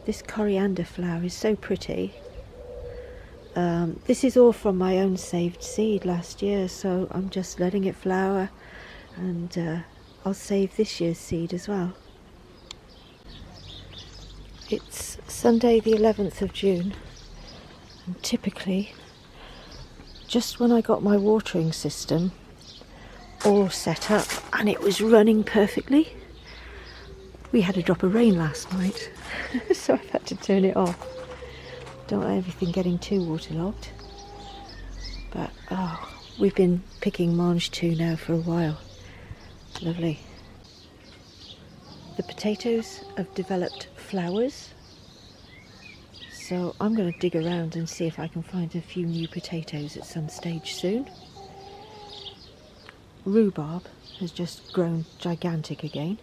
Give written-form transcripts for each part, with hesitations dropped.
This coriander flower is so pretty. This is all from my own saved seed last year, so I'm just letting it flower, and I'll save this year's seed as well. It's Sunday the 11th of June, and typically just when I got my watering system all set up and it was running perfectly, we had a drop of rain last night so I've had to turn it off. Don't want everything getting too waterlogged, but we've been picking mange too now for a while. Lovely. The potatoes have developed flowers, so I'm going to dig around and see if I can find a few new potatoes at some stage soon. Rhubarb has just grown gigantic again.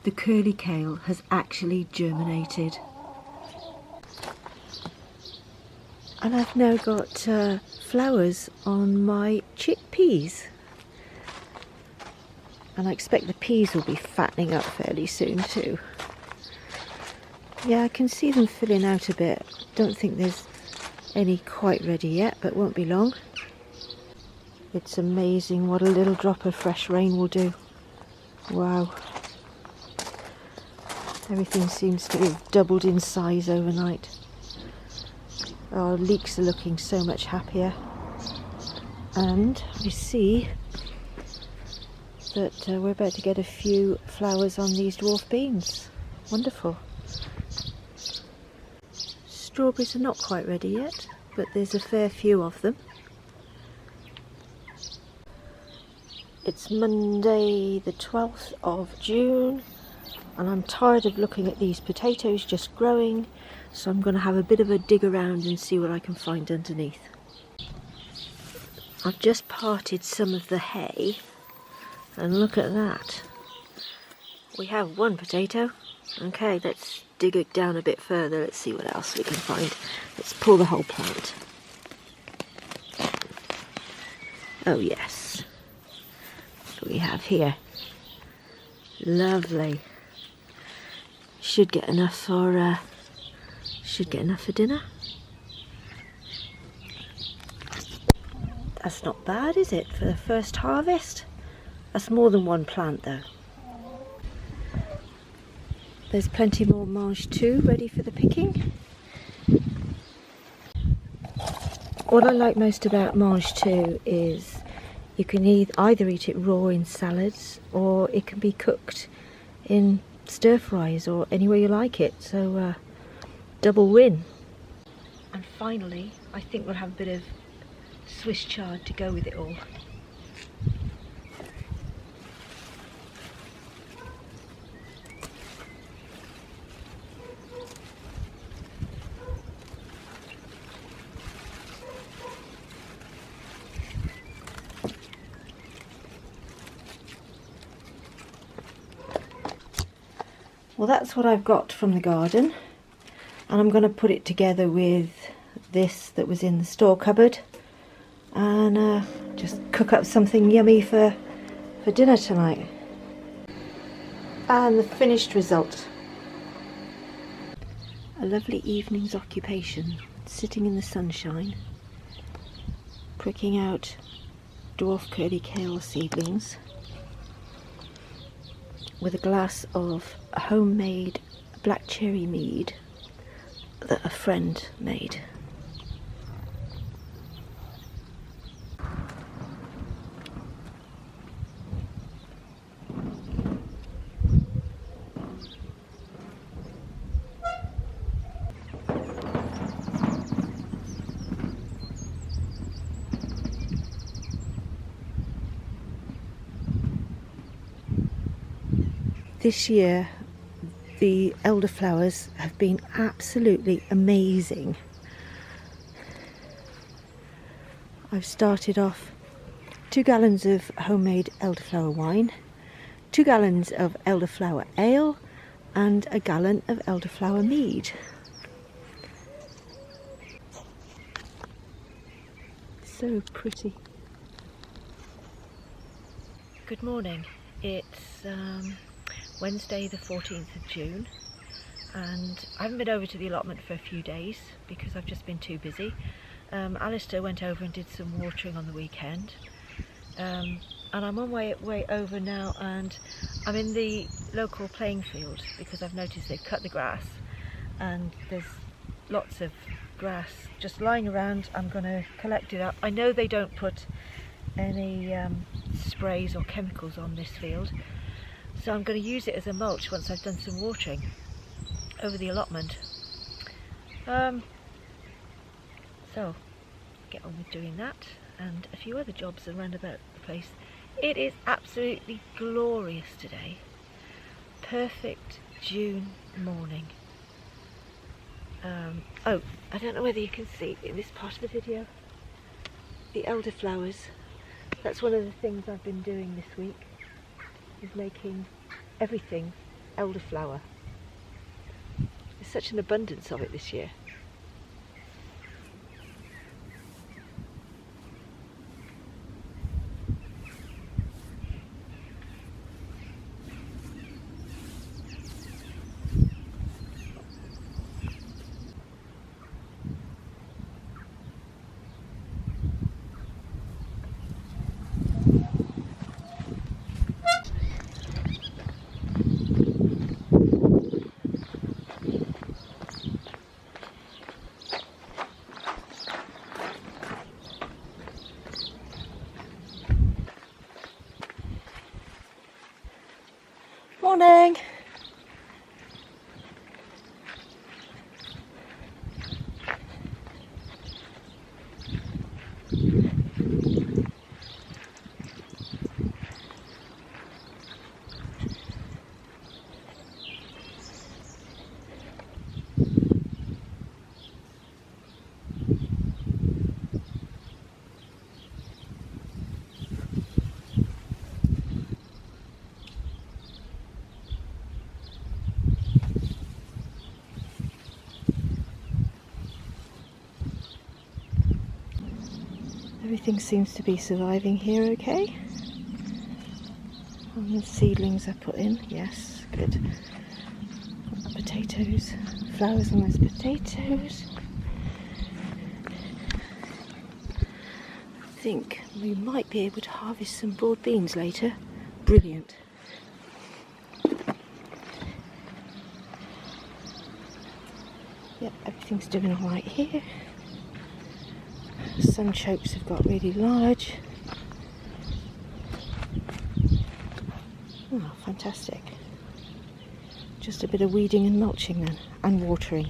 The curly kale has actually germinated. And I've now got flowers on my chickpeas. And I expect the peas will be fattening up fairly soon too. Yeah, I can see them filling out a bit. Don't think there's any quite ready yet, but won't be long. It's amazing what a little drop of fresh rain will do. Wow. Everything seems to have doubled in size overnight. Our leeks are looking so much happier. And I see that we're about to get a few flowers on these dwarf beans. Wonderful. Strawberries are not quite ready yet, but there's a fair few of them. It's Monday the 12th of June, and I'm tired of looking at these potatoes just growing, so I'm going to have a bit of a dig around and see what I can find underneath. I've just parted some of the hay, and look at that. We have one potato. Okay, let's dig it down a bit further. Let's see what else we can find. Let's pull the whole plant. Oh yes. What do we have here? Lovely. Should get enough for dinner. That's not bad, is it, for the first harvest? That's more than one plant though. There's plenty more mange too ready for the picking. What I like most about mange too is you can either eat it raw in salads, or it can be cooked in stir fries or any way you like it, so double win. And finally, I think we'll have a bit of Swiss chard to go with it all. Well, that's what I've got from the garden, and I'm going to put it together with this that was in the store cupboard, and just cook up something yummy for dinner tonight. And the finished result. A lovely evening's occupation, sitting in the sunshine, pricking out dwarf curly kale seedlings with a glass of homemade black cherry mead that a friend made. This year the elderflowers have been absolutely amazing. I've started off 2 gallons of homemade elderflower wine, 2 gallons of elderflower ale, and a gallon of elderflower mead. So pretty. Good morning. It's Wednesday the 14th of June, and I haven't been over to the allotment for a few days because I've just been too busy. Alistair went over and did some watering on the weekend, and I'm on my way over now, and I'm in the local playing field because I've noticed they've cut the grass and there's lots of grass just lying around. I'm going to collect it up. I know they don't put any sprays or chemicals on this field, so I'm going to use it as a mulch once I've done some watering over the allotment. So get on with doing that and a few other jobs around about the place. It is absolutely glorious today. Perfect June morning. Oh, I don't know whether you can see in this part of the video the elderflowers. That's one of the things I've been doing this week, is making everything elderflower. There's such an abundance of it this year. Morning! Everything seems to be surviving here okay. And the seedlings I put in, yes, good. Potatoes, flowers on those potatoes. I think we might be able to harvest some broad beans later. Brilliant. Yep, everything's doing alright here. Sunchokes have got really large. Oh, fantastic. Just a bit of weeding and mulching then, and watering.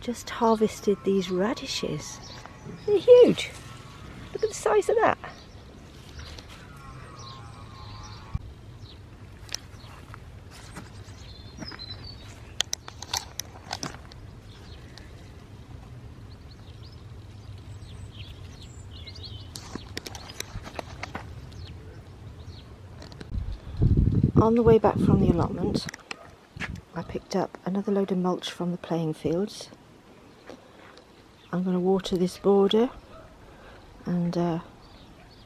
Just harvested these radishes. They're huge. Look at the size of that. On the way back from the allotment, I picked up another load of mulch from the playing fields. I'm going to water this border and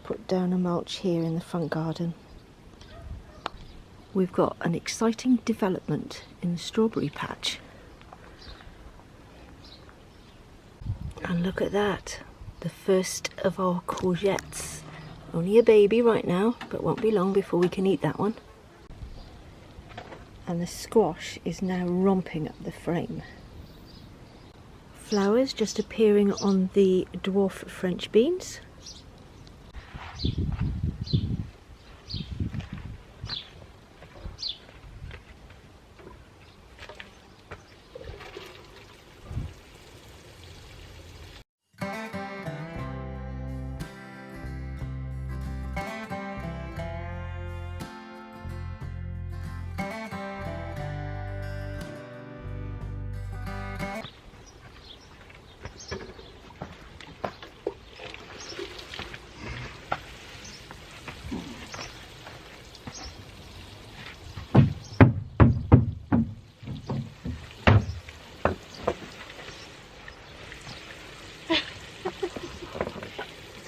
put down a mulch here in the front garden. We've got an exciting development in the strawberry patch. And look at that, the first of our courgettes. Only a baby right now, but won't be long before we can eat that one. And the squash is now romping up the frame. Flowers just appearing on the dwarf French beans.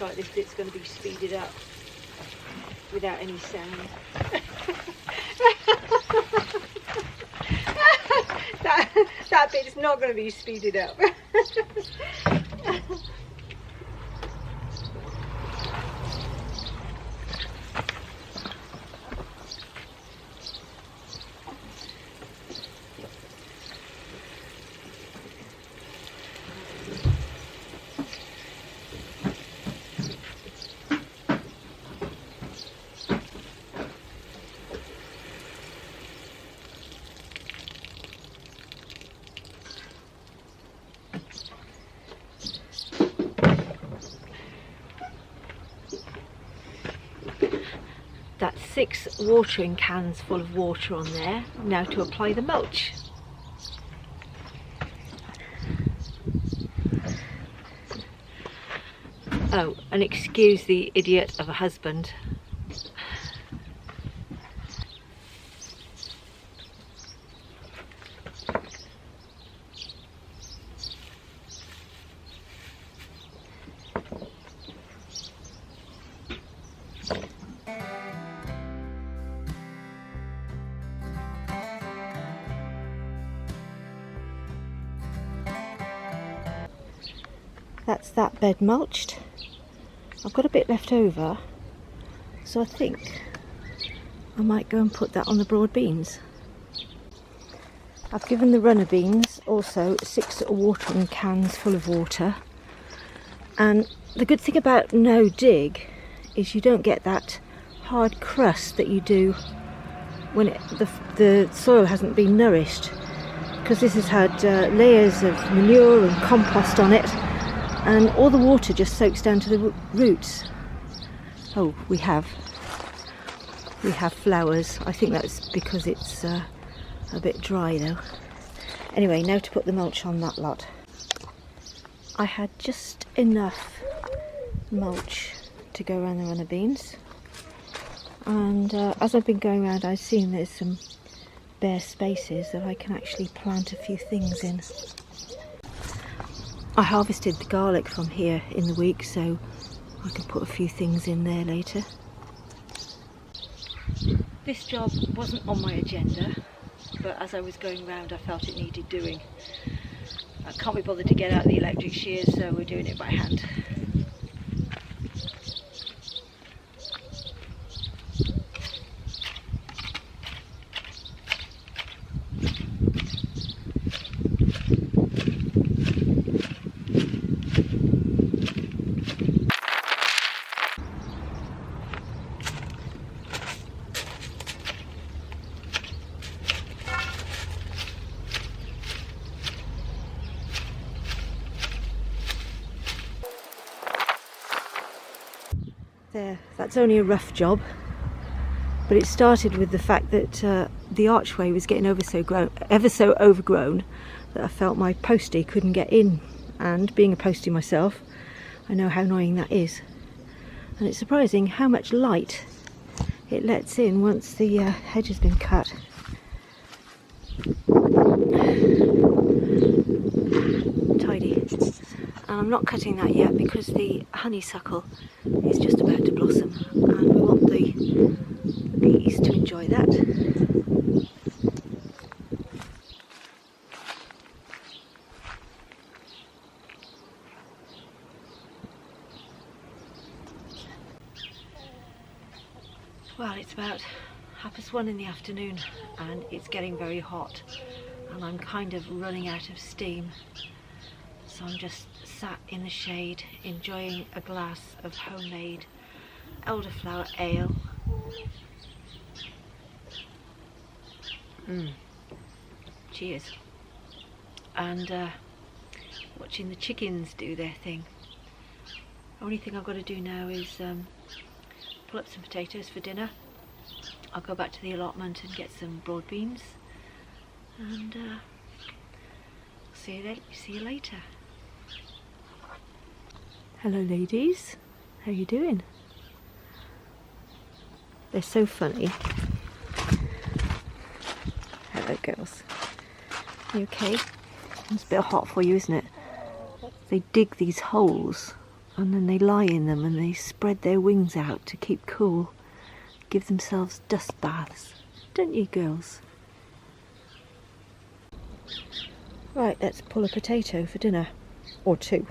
like this, it's going to be speeded up without any sound. that bit's not going to be speeded up. That's 6 watering cans full of water on there, now to apply the mulch. Oh, and excuse the idiot of a husband. That's that bed mulched. I've got a bit left over, so I think I might go and put that on the broad beans. I've given the runner beans also 6 watering cans full of water, and the good thing about no dig is you don't get that hard crust that you do when the soil hasn't been nourished, because this has had layers of manure and compost on it, and all the water just soaks down to the roots. Oh, we have flowers. I think that's because it's a bit dry though. Anyway, now to put the mulch on that lot. I had just enough mulch to go around the runner beans, and as I've been going around, I've seen there's some bare spaces that I can actually plant a few things in. I harvested the garlic from here in the week, so I can put a few things in there later. This job wasn't on my agenda, but as I was going round I felt it needed doing. I can't be bothered to get out the electric shears, so we're doing it by hand. There, that's only a rough job, but it started with the fact that the archway was getting ever so overgrown that I felt my postie couldn't get in, and being a postie myself, I know how annoying that is. And it's surprising how much light it lets in once the hedge has been cut. Tidy. And I'm not cutting that yet because the honeysuckle is just about to blossom, and we want the bees to enjoy that. Well, it's about 1:30 in the afternoon and it's getting very hot, and I'm kind of running out of steam. So I'm just sat in the shade enjoying a glass of homemade elderflower ale. Cheers. And watching the chickens do their thing. Only thing I've got to do now is pull up some potatoes for dinner. I'll go back to the allotment and get some broad beans, and see you later. Hello ladies, how you doing? They're so funny. Hello girls. You okay? It's a bit hot for you, isn't it? They dig these holes and then they lie in them and they spread their wings out to keep cool, give themselves dust baths. Don't you, girls? Right, let's pull a potato for dinner, or two.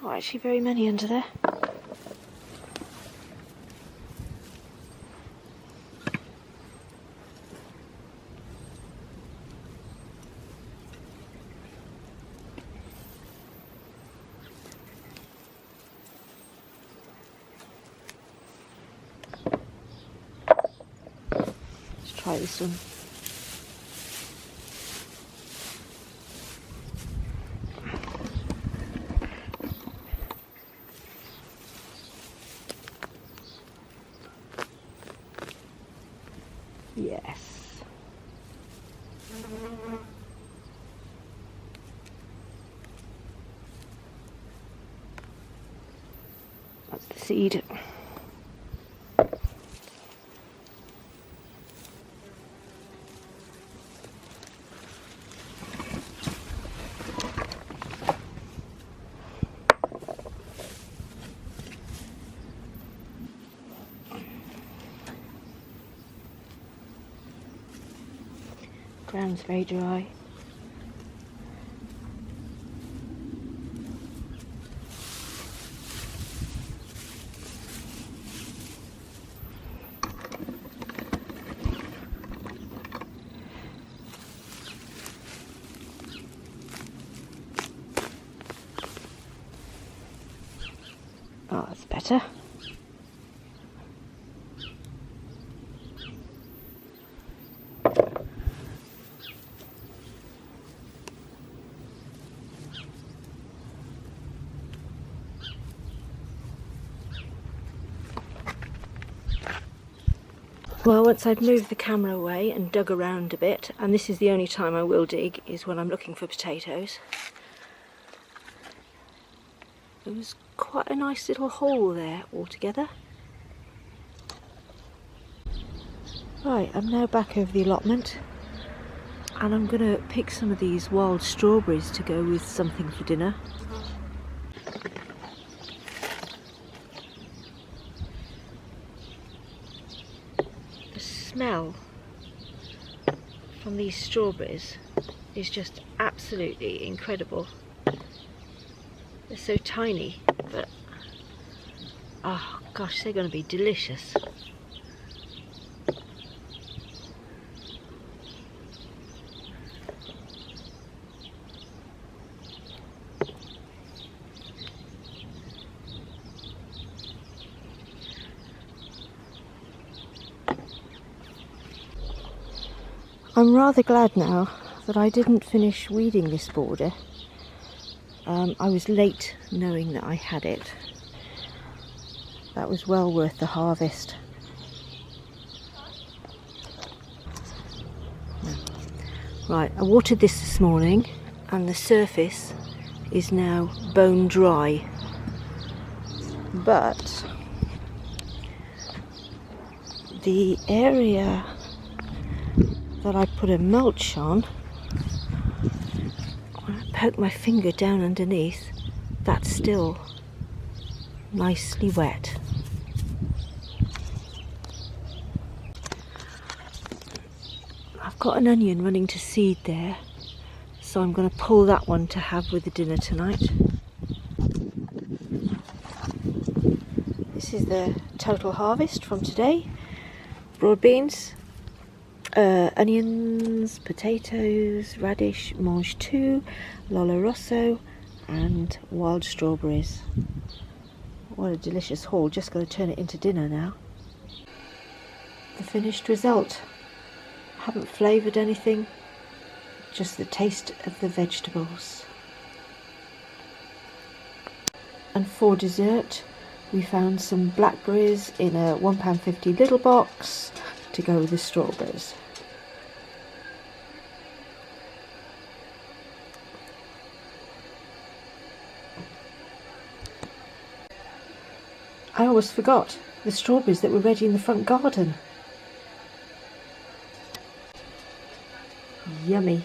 Not actually very many under there. Let's try this one. Yes. That's the seed. Ground's very dry. Oh, that's better. Well, once I'd moved the camera away and dug around a bit, and this is the only time I will dig, is when I'm looking for potatoes. There was quite a nice little hole there altogether. Right, I'm now back over the allotment, and I'm going to pick some of these wild strawberries to go with something for dinner. The smell from these strawberries is just absolutely incredible. They're so tiny, but oh gosh, they're going to be delicious. I'm rather glad now that I didn't finish weeding this border. I was late knowing that I had it. That was well worth the harvest. Right, I watered this morning and the surface is now bone dry. But the area that I put a mulch on, when I poke my finger down underneath, that's still nicely wet. I've got an onion running to seed there, so I'm going to pull that one to have with the dinner tonight. This is the total harvest from today. Broad beans, onions, potatoes, radish, mange tout, lollo rosso and wild strawberries. What a delicious haul. Just going to turn it into dinner now. The finished result. I haven't flavoured anything, just the taste of the vegetables. And for dessert we found some blackberries in a £1.50 little box to go with the strawberries. I almost forgot the strawberries that were ready in the front garden. Yummy.